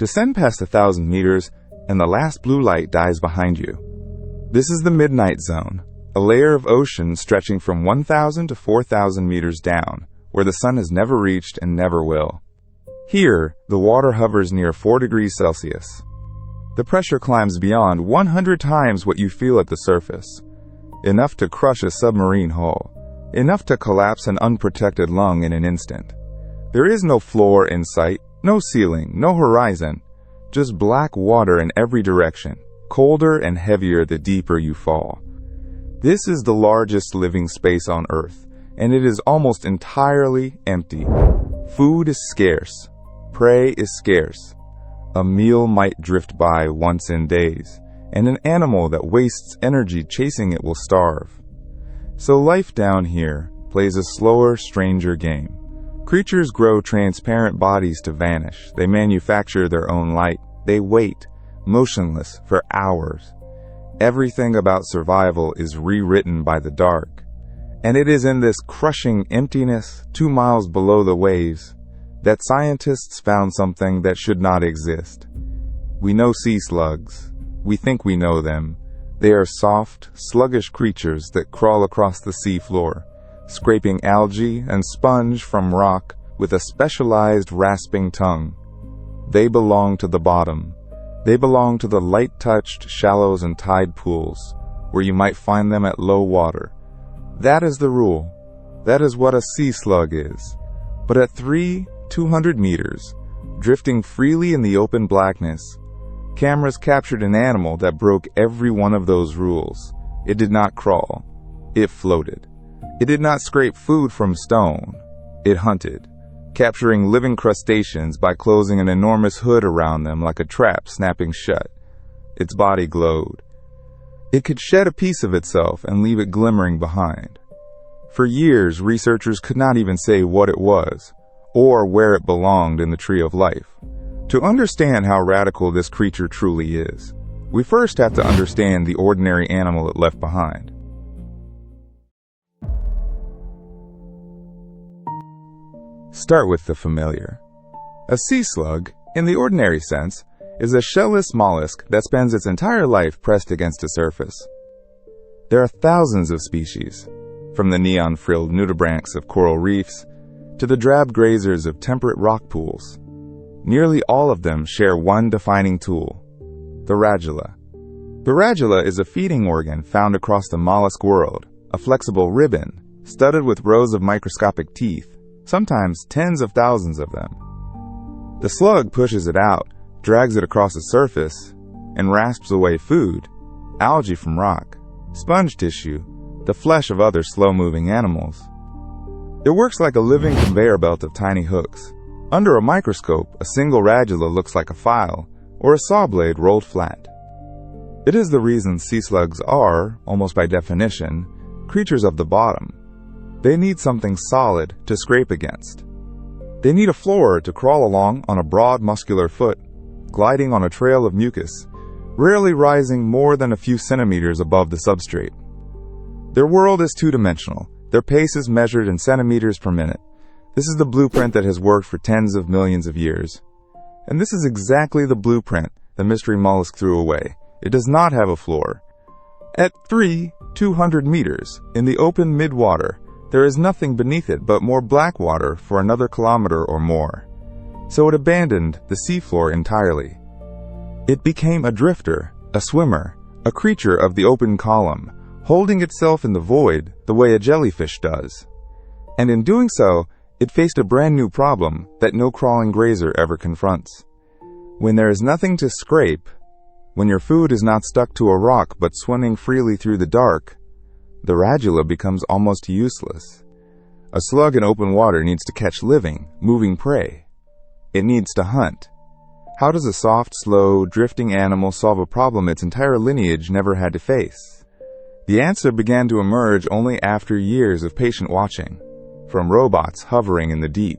Descend past 1,000 meters, and the last blue light dies behind you. This is the midnight zone, a layer of ocean stretching from 1,000 to 4,000 meters down, where the sun has never reached and never will. Here, the water hovers near 4 degrees Celsius. The pressure climbs beyond 100 times what you feel at the surface, enough to crush a submarine hull, enough to collapse an unprotected lung in an instant. There is no floor in sight, no ceiling, no horizon, just black water in every direction, colder and heavier the deeper you fall. This is the largest living space on Earth, and it is almost entirely empty. Food is scarce. Prey is scarce. A meal might drift by once in days, and an animal that wastes energy chasing it will starve. So life down here plays a slower, stranger game. Creatures grow transparent bodies to vanish. They manufacture their own light. They wait, motionless, for hours. Everything about survival is rewritten by the dark. And it is in this crushing emptiness, 2 miles below the waves, that scientists found something that should not exist. We know sea slugs. We think we know them. They are soft, sluggish creatures that crawl across the seafloor, scraping algae and sponge from rock with a specialized rasping tongue. They belong to the bottom. They belong to the light-touched shallows and tide pools, where you might find them at low water. That is the rule. That is what a sea slug is. But at 200 meters, drifting freely in the open blackness, cameras captured an animal that broke every one of those rules. It did not crawl. It floated. It did not scrape food from stone. It hunted, capturing living crustaceans by closing an enormous hood around them like a trap snapping shut. Its body glowed. It could shed a piece of itself and leave it glimmering behind. For years, researchers could not even say what it was, or where it belonged in the tree of life. To understand how radical this creature truly is, we first have to understand the ordinary animal it left behind. Start with the familiar. A sea slug, in the ordinary sense, is a shellless mollusk that spends its entire life pressed against a surface. There are thousands of species, from the neon-frilled nudibranchs of coral reefs to the drab grazers of temperate rock pools. Nearly all of them share one defining tool: the radula. The radula is a feeding organ found across the mollusk world, a flexible ribbon studded with rows of microscopic teeth, sometimes tens of thousands of them. The slug pushes it out, drags it across the surface, and rasps away food: algae from rock, sponge tissue, the flesh of other slow-moving animals. It works like a living conveyor belt of tiny hooks. Under a microscope, a single radula looks like a file, or a saw blade rolled flat. It is the reason sea slugs are, almost by definition, creatures of the bottom. They need something solid to scrape against. They need a floor to crawl along on a broad muscular foot, gliding on a trail of mucus, rarely rising more than a few centimeters above the substrate. Their world is two-dimensional. Their pace is measured in centimeters per minute. This is the blueprint that has worked for tens of millions of years. And this is exactly the blueprint the mystery mollusk threw away. It does not have a floor. At 200 meters, in the open mid-water, there is nothing beneath it but more black water for another kilometer or more. So it abandoned the seafloor entirely. It became a drifter, a swimmer, a creature of the open column, holding itself in the void the way a jellyfish does. And in doing so, it faced a brand new problem that no crawling grazer ever confronts. When there is nothing to scrape, when your food is not stuck to a rock but swimming freely through the dark, the radula becomes almost useless. A slug in open water needs to catch living, moving prey. It needs to hunt. How does a soft, slow, drifting animal solve a problem its entire lineage never had to face? The answer began to emerge only after years of patient watching, from robots hovering in the deep.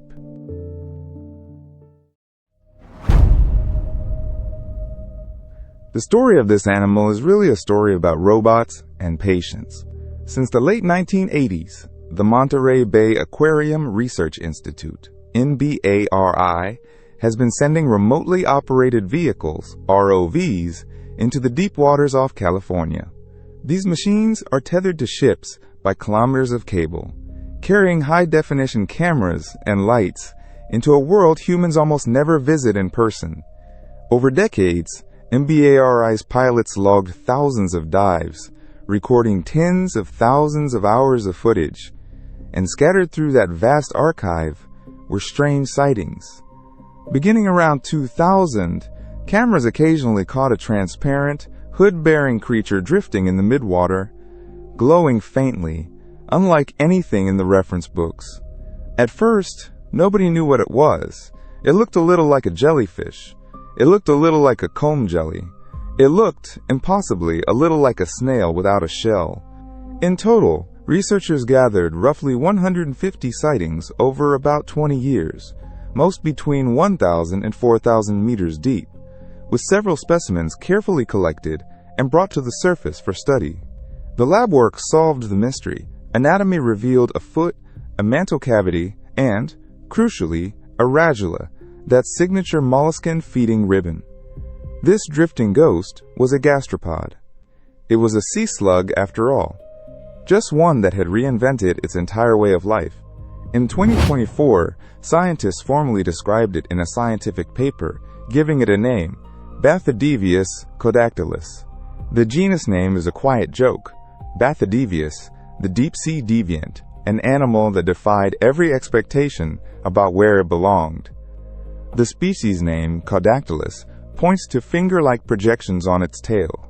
The story of this animal is really a story about robots and patience. Since the late 1980s, the Monterey Bay Aquarium Research Institute, NBARI, has been sending remotely operated vehicles, ROVs, into the deep waters off California. These machines are tethered to ships by kilometers of cable, carrying high-definition cameras and lights into a world humans almost never visit in person. Over decades, MBARI's pilots logged thousands of dives, recording tens of thousands of hours of footage, and scattered through that vast archive were strange sightings. Beginning around 2000, cameras occasionally caught a transparent, hood-bearing creature drifting in the midwater, glowing faintly, unlike anything in the reference books. At first, nobody knew what it was. It looked a little like a jellyfish. It looked a little like a comb jelly. It looked, impossibly, a little like a snail without a shell. In total, researchers gathered roughly 150 sightings over about 20 years, most between 1,000 and 4,000 meters deep, with several specimens carefully collected and brought to the surface for study. The lab work solved the mystery. Anatomy revealed a foot, a mantle cavity, and, crucially, a radula, that signature molluscan feeding ribbon. This drifting ghost was a gastropod. It was a sea slug after all, just one that had reinvented its entire way of life. In 2024, scientists formally described it in a scientific paper, giving it a name, Bathydevius caudactylus. The genus name is a quiet joke. Bathydevius, the deep-sea deviant, an animal that defied every expectation about where it belonged. The species name, caudactylus, points to finger-like projections on its tail.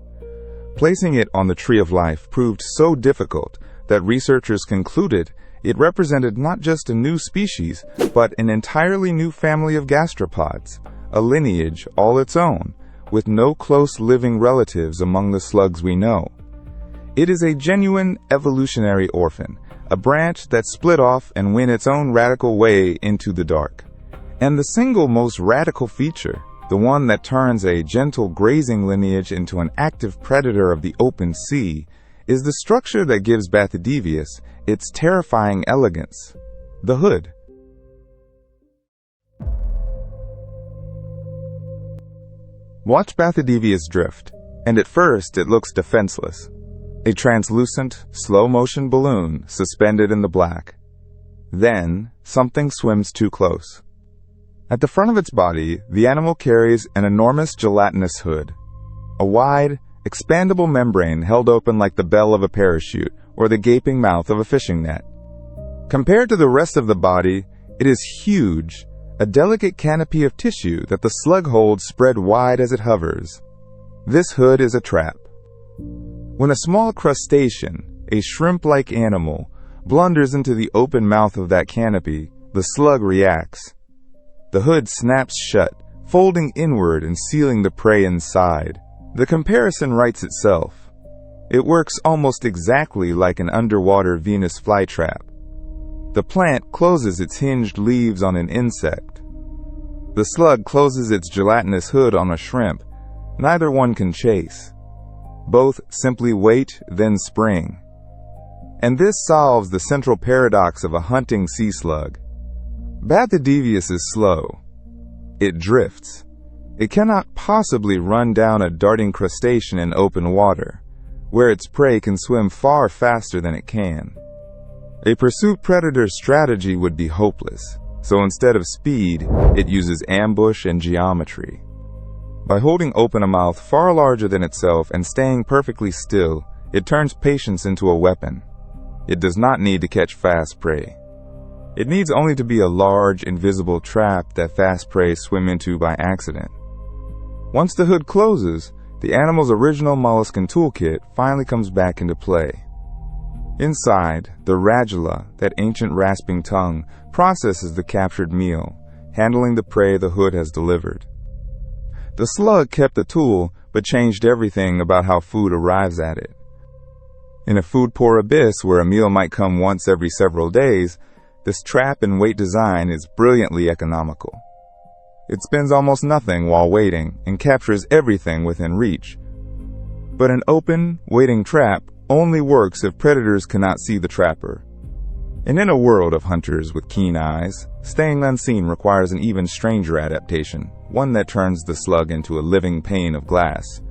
Placing it on the tree of life proved so difficult that researchers concluded it represented not just a new species, but an entirely new family of gastropods, a lineage all its own, with no close living relatives among the slugs we know. It is a genuine evolutionary orphan, a branch that split off and went its own radical way into the dark. And the single most radical feature, the one that turns a gentle grazing lineage into an active predator of the open sea, is the structure that gives Bathydevius its terrifying elegance: the hood. Watch Bathydevius drift, and at first it looks defenseless. A translucent, slow-motion balloon suspended in the black. Then, something swims too close. At the front of its body, the animal carries an enormous gelatinous hood, a wide, expandable membrane held open like the bell of a parachute or the gaping mouth of a fishing net. Compared to the rest of the body, it is huge, a delicate canopy of tissue that the slug holds spread wide as it hovers. This hood is a trap. When a small crustacean, a shrimp-like animal, blunders into the open mouth of that canopy, the slug reacts. The hood snaps shut, folding inward and sealing the prey inside. The comparison writes itself. It works almost exactly like an underwater Venus flytrap. The plant closes its hinged leaves on an insect. The slug closes its gelatinous hood on a shrimp. Neither one can chase. Both simply wait, then spring. And this solves the central paradox of a hunting sea slug. Bathydevius is slow. It drifts. It cannot possibly run down a darting crustacean in open water, where its prey can swim far faster than it can. A pursuit predator's strategy would be hopeless, so instead of speed, it uses ambush and geometry. By holding open a mouth far larger than itself and staying perfectly still, it turns patience into a weapon. It does not need to catch fast prey. It needs only to be a large, invisible trap that fast prey swim into by accident. Once the hood closes, the animal's original molluscan toolkit finally comes back into play. Inside, the radula, that ancient rasping tongue, processes the captured meal, handling the prey the hood has delivered. The slug kept the tool, but changed everything about how food arrives at it. In a food-poor abyss where a meal might come once every several days, this trap and wait design is brilliantly economical. It spends almost nothing while waiting and captures everything within reach. But an open, waiting trap only works if predators cannot see the trapper. And in a world of hunters with keen eyes, staying unseen requires an even stranger adaptation, one that turns the slug into a living pane of glass.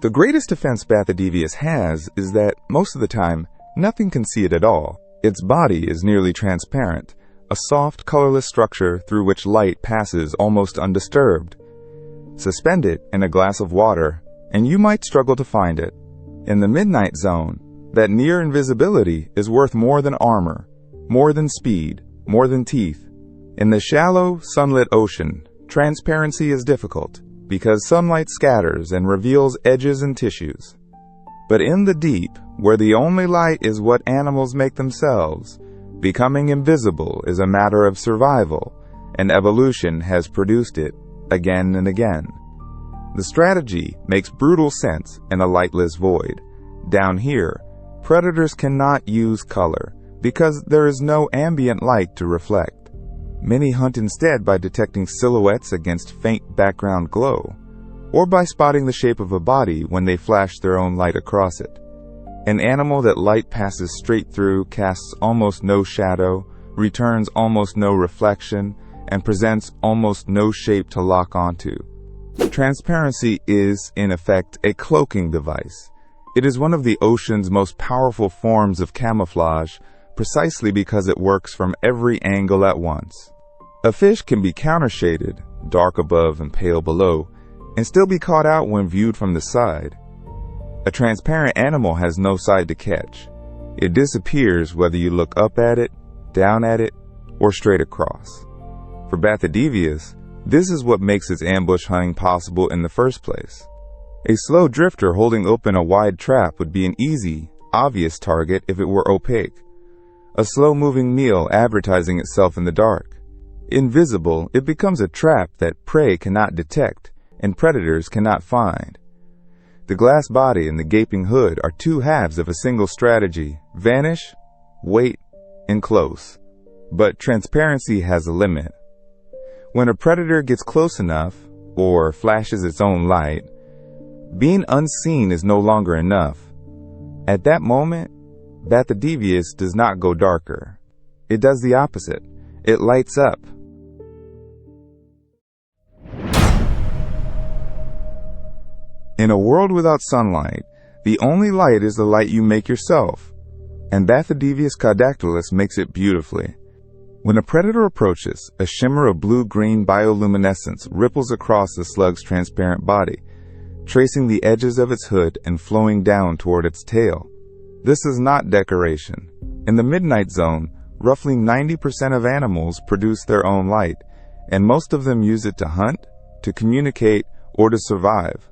The greatest defense Bathydevius has is that, most of the time, nothing can see it at all. Its body is nearly transparent, a soft, colorless structure through which light passes almost undisturbed. Suspend it in a glass of water, and you might struggle to find it. In the midnight zone, that near invisibility is worth more than armor, more than speed, more than teeth. In the shallow, sunlit ocean, transparency is difficult, because sunlight scatters and reveals edges and tissues. But in the deep, where the only light is what animals make themselves, becoming invisible is a matter of survival, and evolution has produced it again and again. The strategy makes brutal sense in a lightless void. Down here, predators cannot use color because there is no ambient light to reflect. Many hunt instead by detecting silhouettes against faint background glow, or by spotting the shape of a body when they flash their own light across it. An animal that light passes straight through casts almost no shadow, returns almost no reflection, and presents almost no shape to lock onto. Transparency is, in effect, a cloaking device. It is one of the ocean's most powerful forms of camouflage, precisely because it works from every angle at once. A fish can be countershaded, dark above and pale below, and still be caught out when viewed from the side. A transparent animal has no side to catch. It disappears whether you look up at it, down at it, or straight across. For Bathydevius, this is what makes its ambush hunting possible in the first place. A slow drifter holding open a wide trap would be an easy, obvious target if it were opaque. A slow-moving meal advertising itself in the dark. Invisible, it becomes a trap that prey cannot detect and predators cannot find. The glass body and the gaping hood are two halves of a single strategy: vanish, wait, and close. But transparency has a limit. When a predator gets close enough, or flashes its own light, being unseen is no longer enough. At that moment, Bathydevius does not go darker. It does the opposite. It lights up. In a world without sunlight, the only light is the light you make yourself, and Bathydevius caudactylus makes it beautifully. When a predator approaches, a shimmer of blue-green bioluminescence ripples across the slug's transparent body, tracing the edges of its hood and flowing down toward its tail. This is not decoration. In the midnight zone, roughly 90% of animals produce their own light, and most of them use it to hunt, to communicate, or to survive.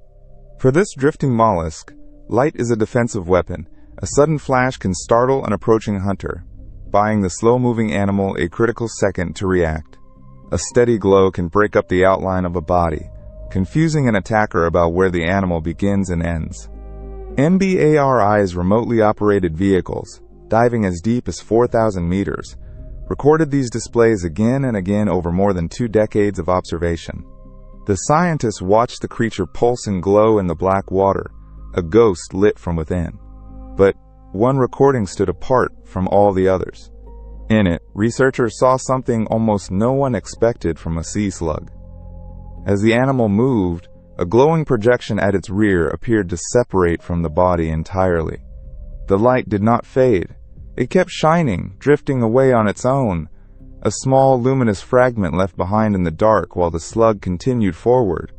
For this drifting mollusk, light is a defensive weapon. A sudden flash can startle an approaching hunter, buying the slow-moving animal a critical second to react. A steady glow can break up the outline of a body, confusing an attacker about where the animal begins and ends. MBARI's remotely operated vehicles, diving as deep as 4,000 meters, recorded these displays again and again over more than 2 decades of observation. The scientists watched the creature pulse and glow in the black water, a ghost lit from within. But one recording stood apart from all the others. In it, researchers saw something almost no one expected from a sea slug. As the animal moved, a glowing projection at its rear appeared to separate from the body entirely. The light did not fade. It kept shining, drifting away on its own, a small luminous fragment left behind in the dark while the slug continued forward.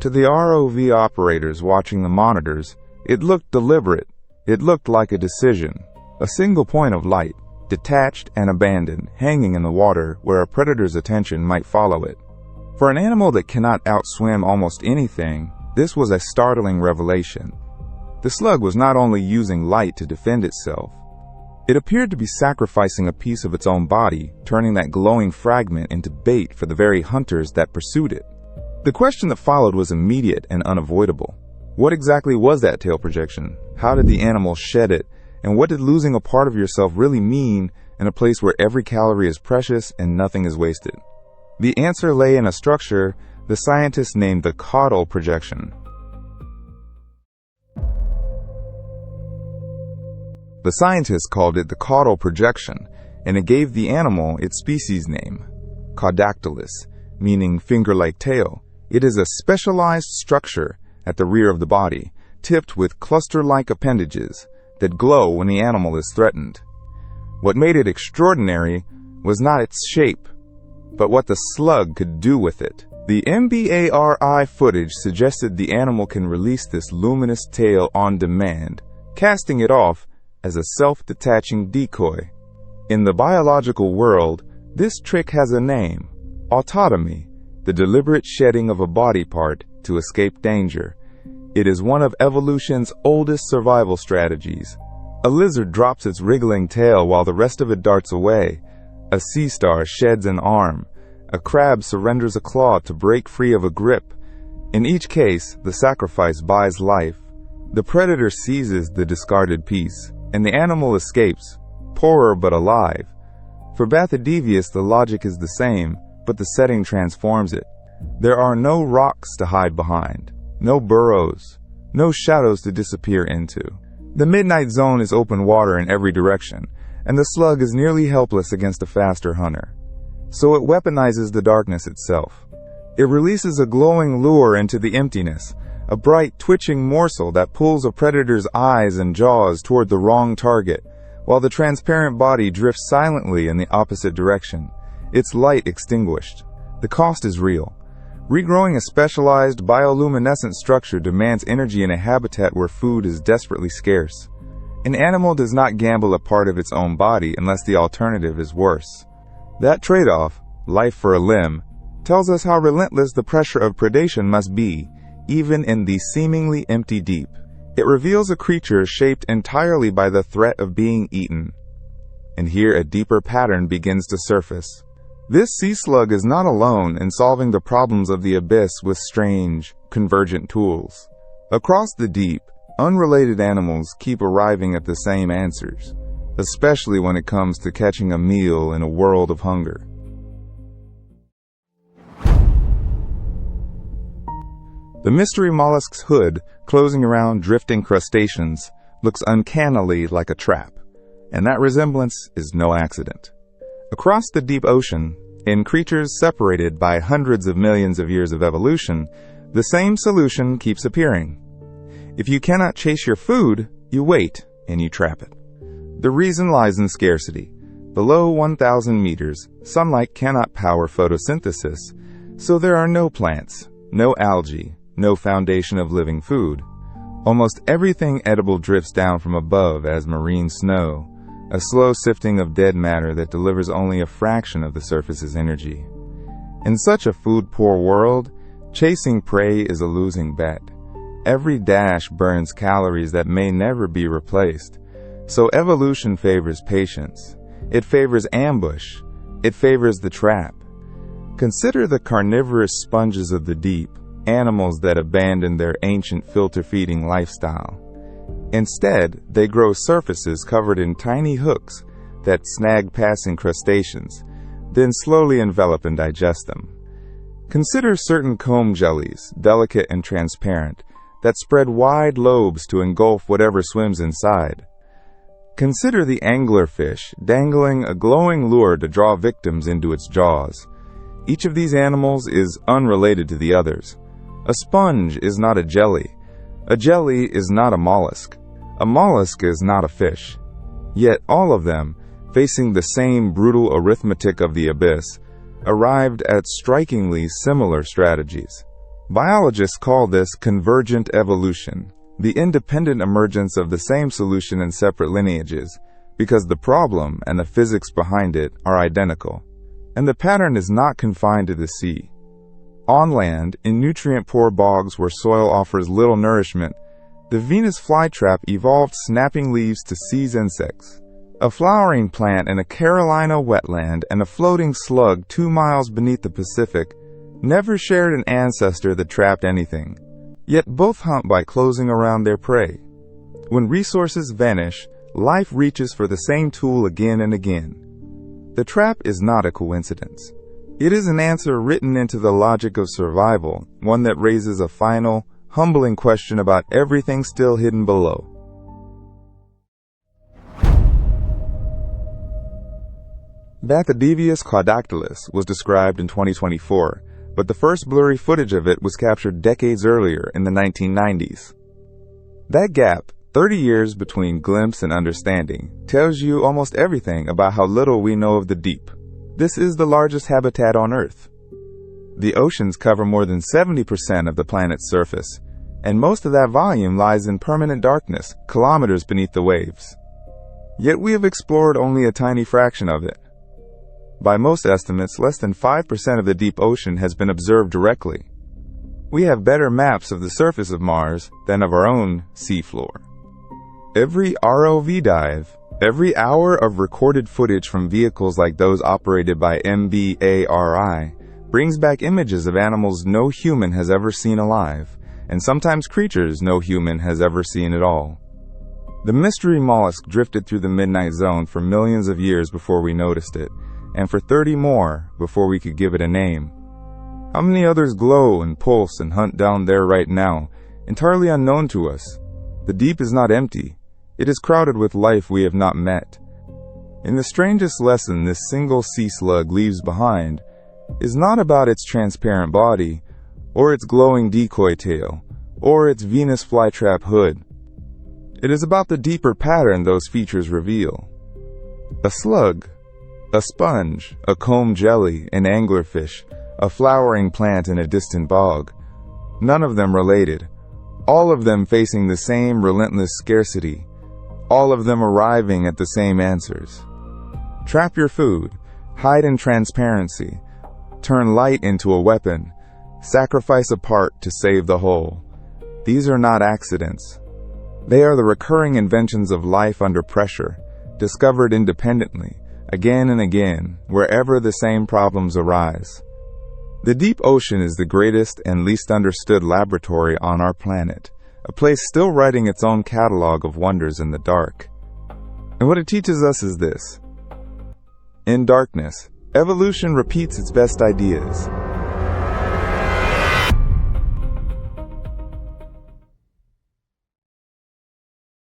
To the ROV operators watching the monitors, it looked deliberate. It looked like a decision, a single point of light, detached and abandoned, hanging in the water where a predator's attention might follow it. For an animal that cannot outswim almost anything, this was a startling revelation. The slug was not only using light to defend itself. It appeared to be sacrificing a piece of its own body, turning that glowing fragment into bait for the very hunters that pursued it. The question that followed was immediate and unavoidable. What exactly was that tail projection? How did the animal shed it? And what did losing a part of yourself really mean in a place where every calorie is precious and nothing is wasted? The answer lay in a structure the scientists named the caudal projection. The scientists called it the caudal projection, and it gave the animal its species name, caudactylus, meaning finger-like tail. It is a specialized structure at the rear of the body, tipped with cluster-like appendages that glow when the animal is threatened. What made it extraordinary was not its shape, but what the slug could do with it. The MBARI footage suggested the animal can release this luminous tail on demand, casting it off as a self-detaching decoy. In the biological world, this trick has a name: autotomy, the deliberate shedding of a body part to escape danger. It is one of evolution's oldest survival strategies. A lizard drops its wriggling tail while the rest of it darts away. A sea star sheds an arm. A crab surrenders a claw to break free of a grip. In each case, the sacrifice buys life. The predator seizes the discarded piece, and the animal escapes, poorer but alive. For Bathydevius, the logic is the same, but the setting transforms it. There are no rocks to hide behind, no burrows, no shadows to disappear into. The midnight zone is open water in every direction, and the slug is nearly helpless against a faster hunter. So it weaponizes the darkness itself. It releases a glowing lure into the emptiness, a bright, twitching morsel that pulls a predator's eyes and jaws toward the wrong target, while the transparent body drifts silently in the opposite direction, its light extinguished. The cost is real. Regrowing a specialized bioluminescent structure demands energy in a habitat where food is desperately scarce. An animal does not gamble a part of its own body unless the alternative is worse. That trade-off, life for a limb, tells us how relentless the pressure of predation must be, even in the seemingly empty deep. It reveals a creature shaped entirely by the threat of being eaten. And here a deeper pattern begins to surface. This sea slug is not alone in solving the problems of the abyss with strange, convergent tools. Across the deep, unrelated animals keep arriving at the same answers, especially when it comes to catching a meal in a world of hunger. The mystery mollusk's hood, closing around drifting crustaceans, looks uncannily like a trap, and that resemblance is no accident. Across the deep ocean, in creatures separated by hundreds of millions of years of evolution, the same solution keeps appearing. If you cannot chase your food, you wait and you trap it. The reason lies in scarcity. Below 1,000 meters, sunlight cannot power photosynthesis, so there are no plants, no algae, no foundation of living food. Almost everything edible drifts down from above as marine snow, a slow sifting of dead matter that delivers only a fraction of the surface's energy. In such a food-poor world, chasing prey is a losing bet. Every dash burns calories that may never be replaced. So evolution favors patience. It favors ambush. It favors the trap. Consider the carnivorous sponges of the deep, animals that abandon their ancient filter-feeding lifestyle. Instead, they grow surfaces covered in tiny hooks that snag passing crustaceans, then slowly envelop and digest them. Consider certain comb jellies, delicate and transparent, that spread wide lobes to engulf whatever swims inside. Consider the anglerfish dangling a glowing lure to draw victims into its jaws. Each of these animals is unrelated to the others. A sponge is not a jelly. A jelly is not a mollusk. A mollusk is not a fish. Yet all of them, facing the same brutal arithmetic of the abyss, arrived at strikingly similar strategies. Biologists call this convergent evolution, the independent emergence of the same solution in separate lineages, because the problem and the physics behind it are identical. And the pattern is not confined to the sea. On land, in nutrient-poor bogs where soil offers little nourishment, the Venus flytrap evolved snapping leaves to seize insects. A flowering plant in a Carolina wetland and a floating slug 2 miles beneath the Pacific never shared an ancestor that trapped anything. Yet both hunt by closing around their prey. When resources vanish, life reaches for the same tool again and again. The trap is not a coincidence. It is an answer written into the logic of survival, one that raises a final, humbling question about everything still hidden below. Bathydevius caudactylus was described in 2024, but the first blurry footage of it was captured decades earlier in the 1990s. That gap, 30 years between glimpse and understanding, tells you almost everything about how little we know of the deep. This is the largest habitat on Earth. The oceans cover more than 70% of the planet's surface, and most of that volume lies in permanent darkness, kilometers beneath the waves. Yet we have explored only a tiny fraction of it. By most estimates, less than 5% of the deep ocean has been observed directly. We have better maps of the surface of Mars than of our own seafloor. Every ROV dive, every hour of recorded footage from vehicles like those operated by MBARI, brings back images of animals no human has ever seen alive, and sometimes creatures no human has ever seen at all. The mystery mollusk drifted through the midnight zone for millions of years before we noticed it, and for 30 more before we could give it a name. How many others glow and pulse and hunt down there right now, entirely unknown to us? The deep is not empty. It is crowded with life we have not met. And the strangest lesson this single sea slug leaves behind is not about its transparent body, or its glowing decoy tail, or its Venus flytrap hood. It is about the deeper pattern those features reveal. A slug, a sponge, a comb jelly, an anglerfish, a flowering plant in a distant bog. None of them related. All of them facing the same relentless scarcity. All of them arriving at the same answers. Trap your food. Hide in transparency. Turn light into a weapon. Sacrifice a part to save the whole. These are not accidents. They are the recurring inventions of life under pressure, discovered independently, again and again, wherever the same problems arise. The deep ocean is the greatest and least understood laboratory on our planet, a place still writing its own catalog of wonders in the dark. And what it teaches us is this. In darkness, evolution repeats its best ideas.